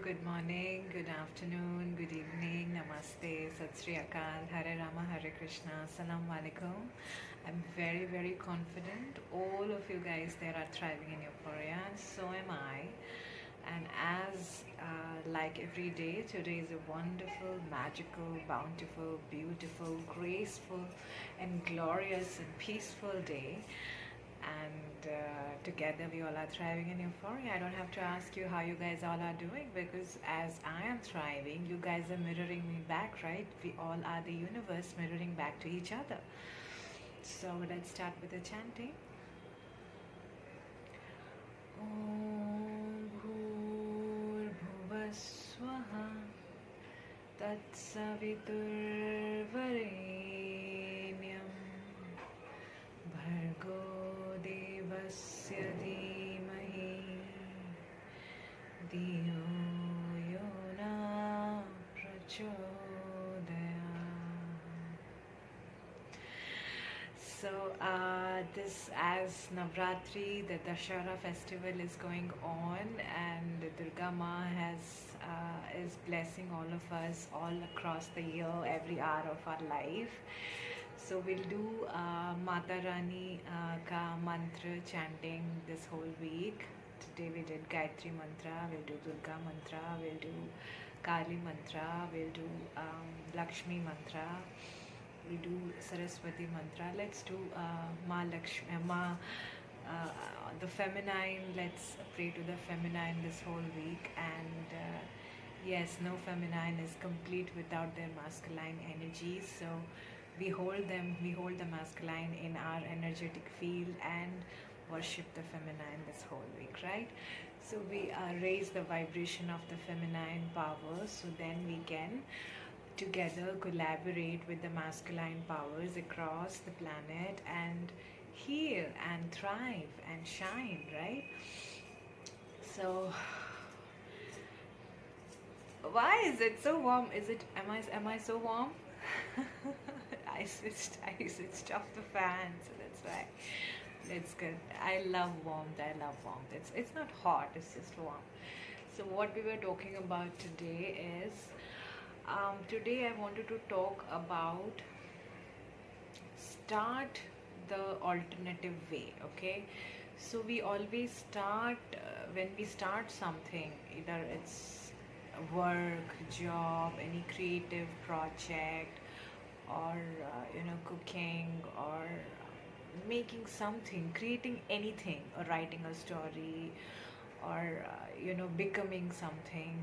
good morning, good afternoon, good evening, namaste, sat sri akal, Hare Rama, Hare Krishna, Assalamu alaikum. I'm very, very confident all of you guys there are thriving in euphoria, and so am I. And as like every day, today is a wonderful, magical, bountiful, beautiful, graceful, and glorious and peaceful day. And together we all are thriving in euphoria. I don't have to ask you how you guys all are doing, because as I am thriving, you guys are mirroring me back, right? We all are the universe mirroring back to each other. So let's start with the chanting. Om Bhur Swaha Tatsaviturvarenyam Bhargo Devasya Dhimahi Dhiyo Yona Prachodayat. So this, as Navratri, the Dashara festival is going on, and Durga Ma is blessing all of us all across the year, every hour of our life. So we'll do Mata Rani ka mantra chanting this whole week. Today we did Gayatri mantra, we'll do Durga mantra, we'll do Kali mantra, we'll do Lakshmi mantra, we do Saraswati mantra. Let's do Ma Lakshmi, the feminine. Let's pray to the feminine this whole week. And yes, no feminine is complete without their masculine energies. So we hold them, we hold the masculine in our energetic field and worship the feminine this whole week, right? So we raise the vibration of the feminine power, so then we can together collaborate with the masculine powers across the planet and heal and thrive and shine, right? So why is it so warm? Am I so warm? I switched off the fan, so that's why. It's good. I love warmth. It's not hot, it's just warm. So what we were talking about today is today I wanted to talk about start the alternative way. Okay, so we always start when we start something, either it's work, job, any creative project, or cooking, or making something, creating anything, or writing a story, or becoming something,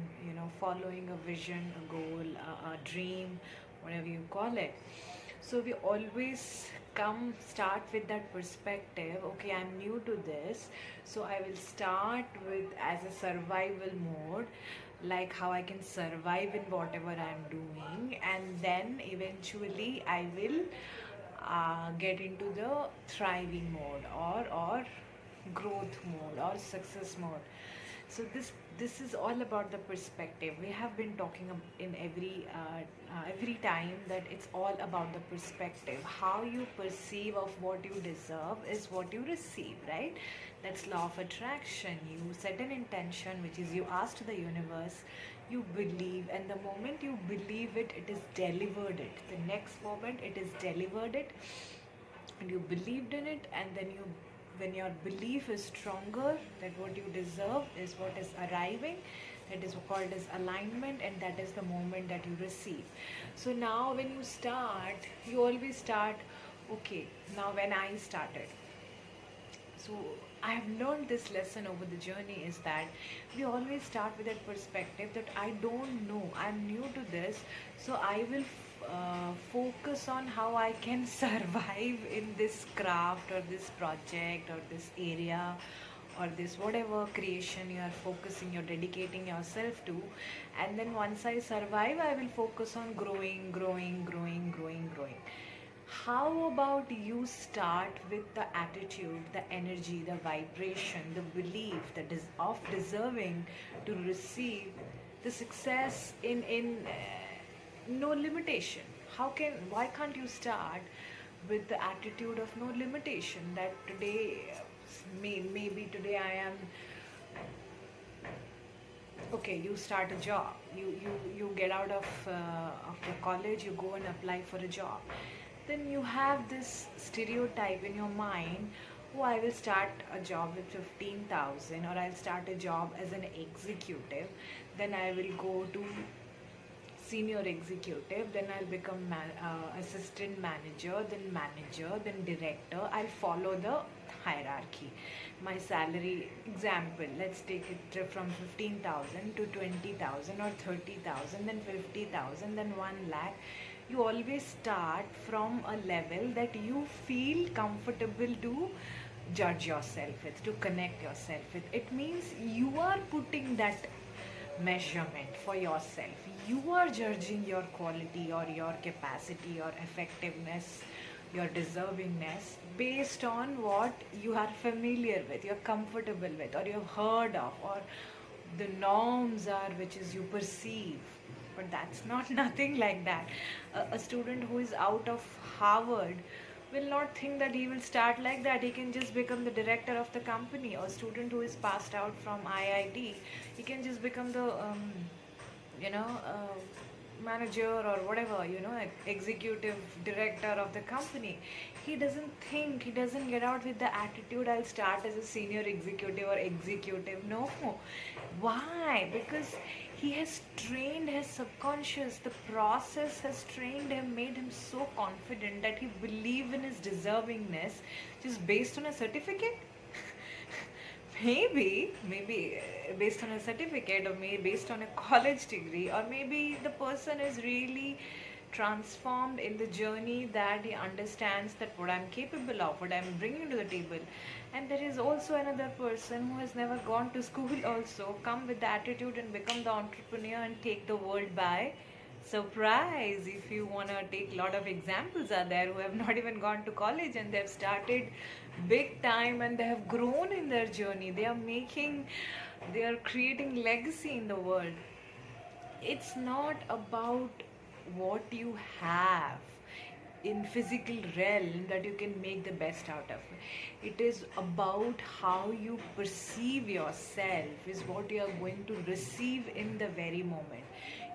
following a vision, a goal, a dream, whatever you call it. So we always start with that perspective. Okay, I'm new to this, so I will start with as a survival mode, like how I can survive in whatever I'm doing, and then eventually I will get into the thriving mode, or growth mode, or success mode. So this is all about the perspective. We have been talking in every time that it's all about the perspective. How you perceive of what you deserve is what you receive, right? That's law of attraction. You set an intention, which is you ask to the universe, you believe, and the moment you believe it, it is delivered it. The next moment it is delivered it, and you believed in it, and then when your belief is stronger that what you deserve is what is arriving, that is called as alignment, and that is the moment that you receive. So now when you start, you always start, okay, now when I started, so I have learned this lesson over the journey, is that we always start with that perspective that I don't know, I'm new to this, so I will focus on how I can survive in this craft, or this project, or this area, or this whatever creation you are focusing, you're dedicating yourself to. And then once I survive, I will focus on growing. How about you start with the attitude, the energy, the vibration, the belief of deserving to receive the success in no limitation? Why can't you start with the attitude of no limitation, that today maybe today I am okay, you start a job, you get out of the college, you go and apply for a job, then you have this stereotype in your mind, oh, I will start a job with 15,000, or I'll start a job as an executive, then I will go to senior executive, then I'll become assistant manager, then director. I'll follow the hierarchy. My salary, example, let's take it from 15,000 to 20,000 or 30,000, then 50,000, then 1 lakh. You always start from a level that you feel comfortable to judge yourself with, to connect yourself with. It means you are putting that measurement for yourself. You are judging your quality or your capacity, your effectiveness, your deservingness based on what you are familiar with, you're comfortable with, or you've heard of, or the norms are which is you perceive. But that's not nothing like that. A student who is out of Harvard will not think that he will start like that. He can just become the director of the company. Or a student who is passed out from IIT, he can just become the you know manager or whatever, executive director of the company. He doesn't think, he doesn't get out with the attitude, I'll start as a senior executive or executive. No. Why? Because he has trained his subconscious, the process has trained him, made him so confident that he believes in his deservingness just based on a certificate. Maybe based on a certificate, or maybe based on a college degree, or maybe the person is really transformed in the journey that he understands that what I'm capable of, what I'm bringing to the table. And there is also another person who has never gone to school also, come with the attitude and become the entrepreneur and take the world by surprise. If you want to take a lot of examples are there who have not even gone to college and they've started big time and they have grown in their journey. They are creating legacy in the world. It's not about what you have in physical realm that you can make the best out of. It is about how you perceive yourself is what you are going to receive in the very moment.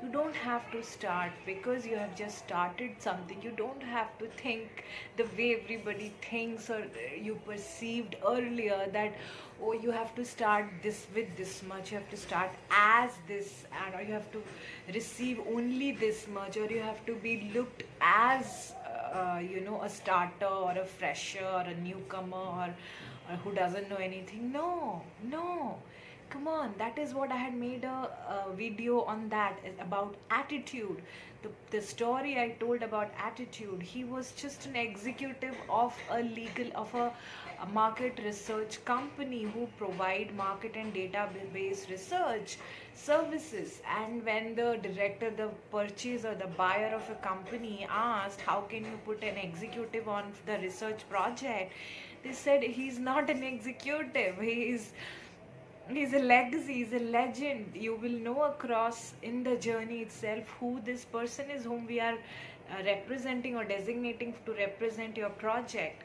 You don't have to start because you have just started something. You don't have to think the way everybody thinks, or you perceived earlier that, oh, you have to start this with this much, you have to start as this, and or you have to receive only this much, or you have to be looked as a starter or a fresher or a newcomer, or who doesn't know anything. No, come on. That is what I had made a video on, that is about attitude. The story I told about attitude, he was just an executive of a market research company who provide market and database research services. And when the director, the purchaser, the buyer of a company asked, how can you put an executive on the research project, they said he's not an executive, he's a legacy, he's a legend. You will know across in the journey itself who this person is, whom we are representing or designating to represent your project.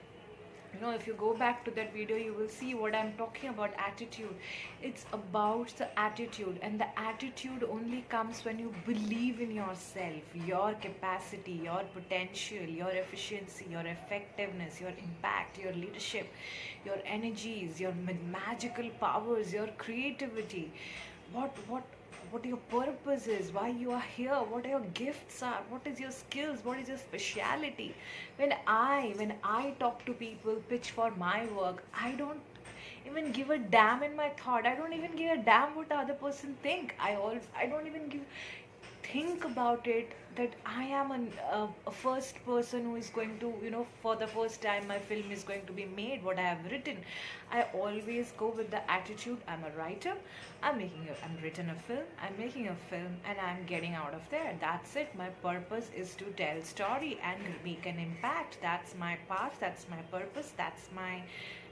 If you go back to that video, you will see what I'm talking about. Attitude, it's about the attitude, and the attitude only comes when you believe in yourself, your capacity, your potential, your efficiency, your effectiveness, your impact, your leadership, your energies, your magical powers, your creativity. What your purpose is, why you are here, what your gifts are, what is your skills, what is your speciality. When I talk to people, pitch for my work, I don't even give a damn in my thought. I don't even give a damn what the other person think. I don't even think about it that I am a first person who is going to, for the first time my film is going to be made, what I have written. I always go with the attitude, I'm a writer, I'm written a film, I'm making a film, and I'm getting out of there. That's it. My purpose is to tell story and make an impact. That's my path, that's my purpose, that's my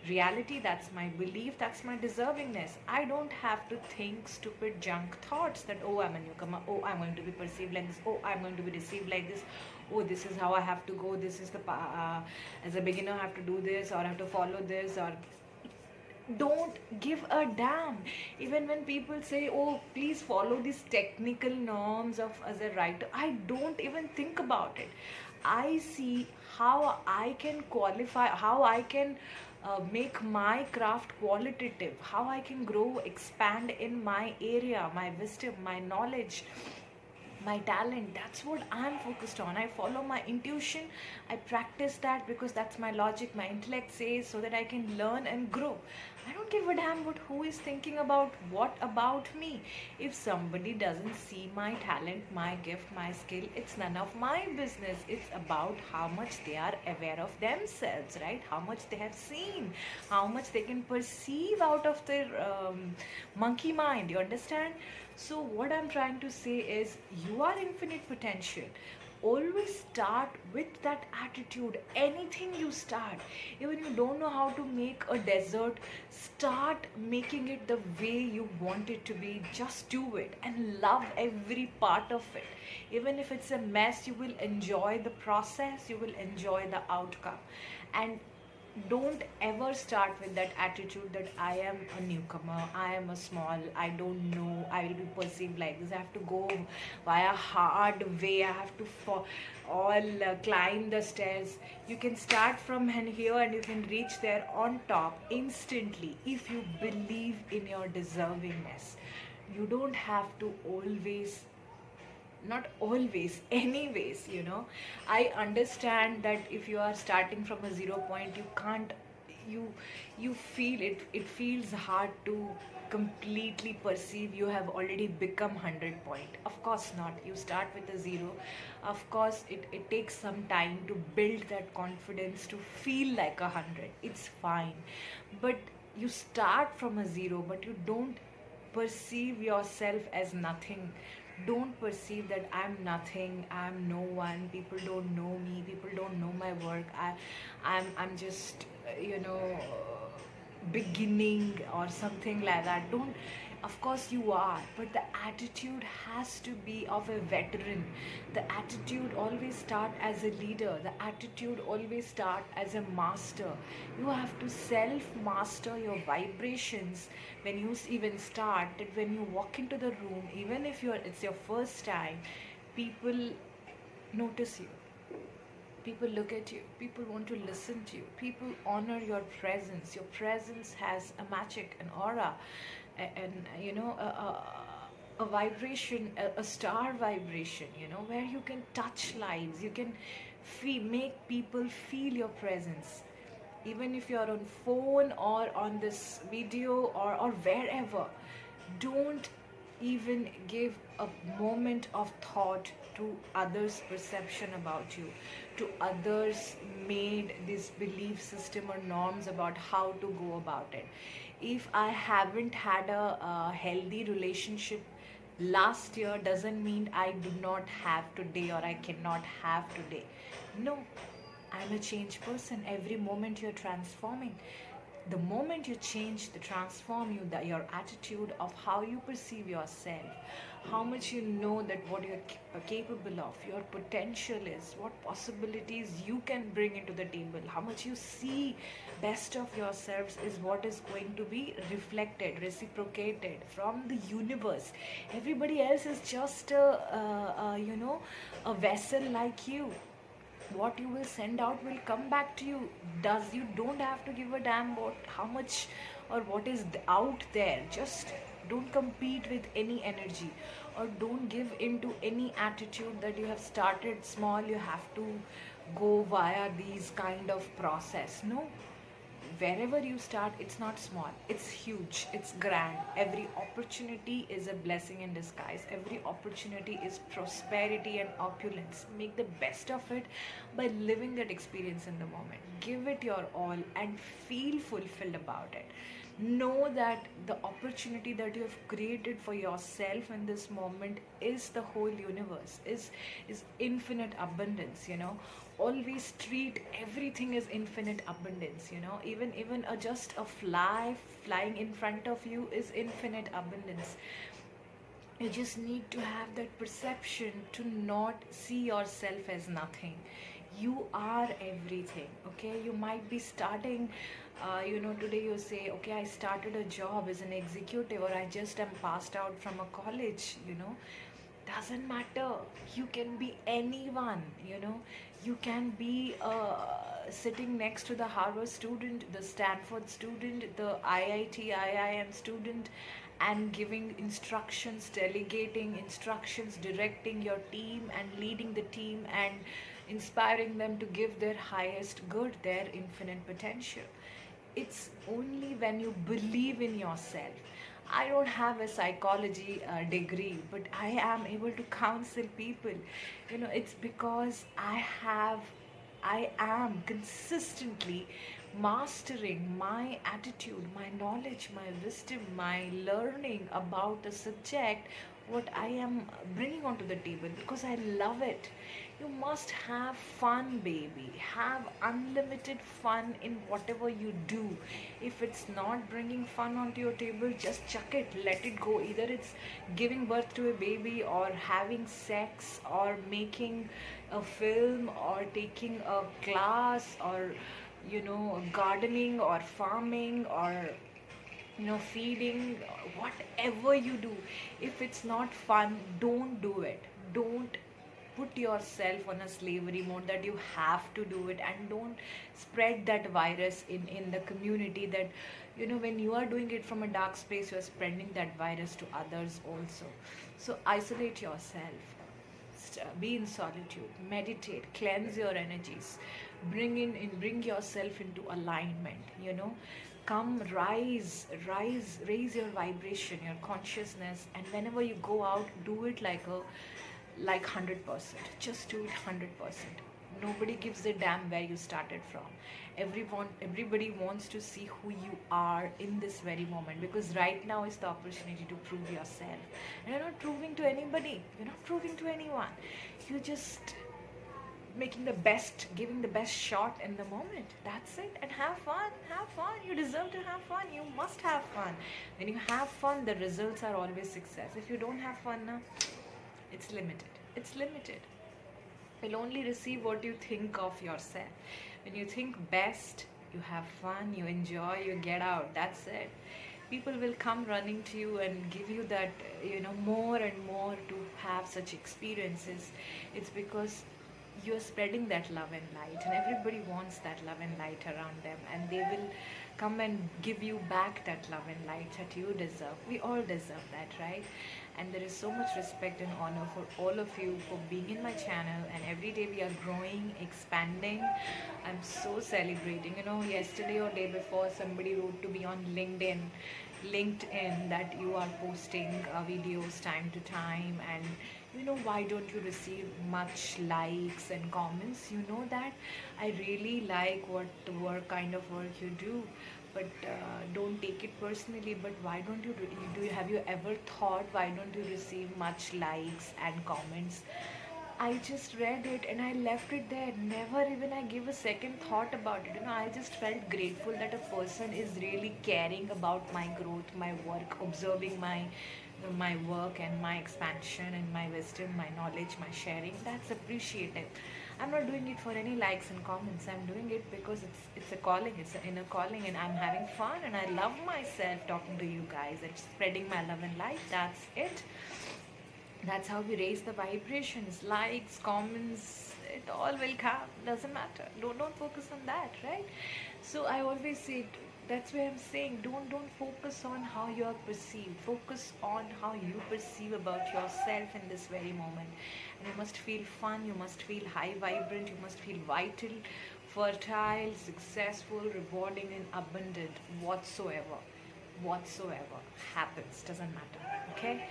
reality, that's my belief, that's my deservingness. I don't have to think stupid junk thoughts that, oh, I'm a newcomer, oh, I'm going to be perceived like this, oh, I'm going to be received like this, oh, this is how I have to go, this is the as a beginner I have to do this, or I have to follow this, or Don't give a damn. Even when people say, oh, please follow these technical norms of as a writer, I don't even think about it. I see how I can qualify, how I can make my craft qualitative, how I can grow, expand in my area, my wisdom, my knowledge, my talent. That's what I'm focused on. I follow my intuition. I practice that because that's my logic, my intellect says, so that I can learn and grow. I don't give a damn what who is thinking about what about me. If somebody doesn't see my talent, my gift, my skill, it's none of my business. It's about how much they are aware of themselves, right? How much they have seen, how much they can perceive out of their monkey mind. You understand? So, what I'm trying to say is, you are infinite potential. Always start with that attitude. Anything you start, even you don't know how to make a dessert, start making it the way you want it to be. Just do it and love every part of it. Even if it's a mess, you will enjoy the process, you will enjoy the outcome. And don't ever start with that attitude that I am a newcomer, I am a small, I don't know, I will be perceived like this, I have to go via hard way, I have to all climb the stairs. You can start from here and you can reach there on top instantly if you believe in your deservingness. You don't have to always, not always, anyways, I understand that if you are starting from a 0 point, you can't, you you feel it, it feels hard to completely perceive you have already become 100 point. Of course not, you start with a zero. Of course it takes some time to build that confidence to feel like 100. It's fine, but you start from a zero, but you don't perceive yourself as nothing. Don't perceive that I'm nothing, I'm no one, people don't know me, people don't know my work, I'm just beginning or something like that. Don't, of course you are, but the attitude has to be of a veteran. The attitude always start as a leader, the attitude always start as a master. You have to self master your vibrations when you even start. That when you walk into the room, even if it's your first time, people notice you, people look at you, people want to listen to you, people honor your presence. Your presence has a magic, an aura, and a vibration, a star vibration, where you can touch lives, you can make people feel your presence. Even if you're on phone or on this video or wherever, don't even give a moment of thought to others' perception about you, to others' made this belief system or norms about how to go about it. If I haven't had a healthy relationship last year, doesn't mean I do not have today or I cannot have today. No, I'm a changed person. Every moment you're transforming. The moment you change, the transform you, your attitude of how you perceive yourself, how much you know that what you're capable of, your potential is, what possibilities you can bring into the table, how much you see best of yourselves is what is going to be reflected, reciprocated from the universe. Everybody else is just a vessel like you. What you will send out will come back to you. Does you don't have to give a damn about how much or what is out there. Just don't compete with any energy, or don't give into any attitude that you have started small, you have to go via these kind of process. No, wherever you start, it's not small, it's huge, it's grand. Every opportunity is a blessing in disguise. Every opportunity is prosperity and opulence. Make the best of it by living that experience in the moment. Give it your all and feel fulfilled about it. Know that the opportunity that you have created for yourself in this moment is the whole universe, is infinite abundance. Always treat everything as infinite abundance. Even just a fly flying in front of you is infinite abundance. You just need to have that perception to not see yourself as nothing. You are everything. Okay, you might be starting Today you say, okay, I started a job as an executive, or I just am passed out from a college, doesn't matter. You can be anyone. You can be sitting next to the Harvard student, the Stanford student, the IIT IIM student, and giving instructions, delegating instructions, directing your team and leading the team and inspiring them to give their highest good, their infinite potential. It's only when you believe in yourself. I don't have a psychology degree, but I am able to counsel people. It's because I am consistently mastering my attitude, my knowledge, my wisdom, my learning about the subject, what I am bringing onto the table, because I love it. You must have fun, baby. Have unlimited fun in whatever you do. If it's not bringing fun onto your table, just chuck it, let it go. Either it's giving birth to a baby, or having sex, or making a film, or taking a class, or gardening, or farming, or feeding, whatever you do. If it's not fun, don't do it. Don't put yourself on a slavery mode that you have to do it, and don't spread that virus in the community, that when you are doing it from a dark space, you are spreading that virus to others also. So isolate yourself, be in solitude, meditate, cleanse your energies, bring yourself into alignment. Come, raise your vibration, your consciousness, and whenever you go out, do it like 100%. Just do it 100%. Nobody gives a damn where you started from. Everybody wants to see who you are in this very moment, because right now is the opportunity to prove yourself. And you're not proving to anybody, you're not proving to anyone. You're just making the best, giving the best shot in the moment. That's it. And have fun. Have fun. You deserve to have fun. You must have fun. When you have fun, the results are always success. If you don't have fun now, it's limited. It's limited. You'll only receive what you think of yourself. When you think best, you have fun, you enjoy, you get out. That's it. People will come running to you and give you that, more and more to have such experiences. It's because you're spreading that love and light, and everybody wants that love and light around them, and they will come and give you back that love and light that you deserve. We all deserve that, right? And there is so much respect and honor for all of you for being in my channel, and every day we are growing, expanding. I'm so celebrating. Yesterday or day before, somebody wrote to me on LinkedIn that you are posting videos time to time, and why don't you receive much likes and comments? That I really like what kind of work you do, but don't take it personally. But why don't you have you ever thought, why don't you receive much likes and comments? I just read it and I left it there. Never even I gave a second thought about it. I just felt grateful that a person is really caring about my growth, my work, observing my work and my expansion and my wisdom, my knowledge, my sharing. That's appreciated. I'm not doing it for any likes and comments. I'm doing it because it's a calling, it's an inner calling, and I'm having fun, and I love myself talking to you guys and spreading my love and light. That's it. That's how we raise the vibrations. Likes, comments, it all will come. Doesn't matter. Don't focus on that, right? So I always say, that's why I'm saying, don't focus on how you are perceived. Focus on how you perceive about yourself in this very moment. And you must feel fun, you must feel high vibrant, you must feel vital, fertile, successful, rewarding, and abundant. Whatsoever happens, doesn't matter. Okay?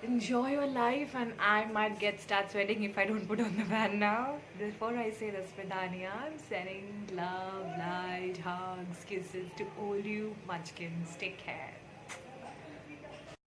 Enjoy your life, and I might start sweating if I don't put on the fan now. Before I say this, Vidania, I'm sending love, light, hugs, kisses to all you munchkins. Take care.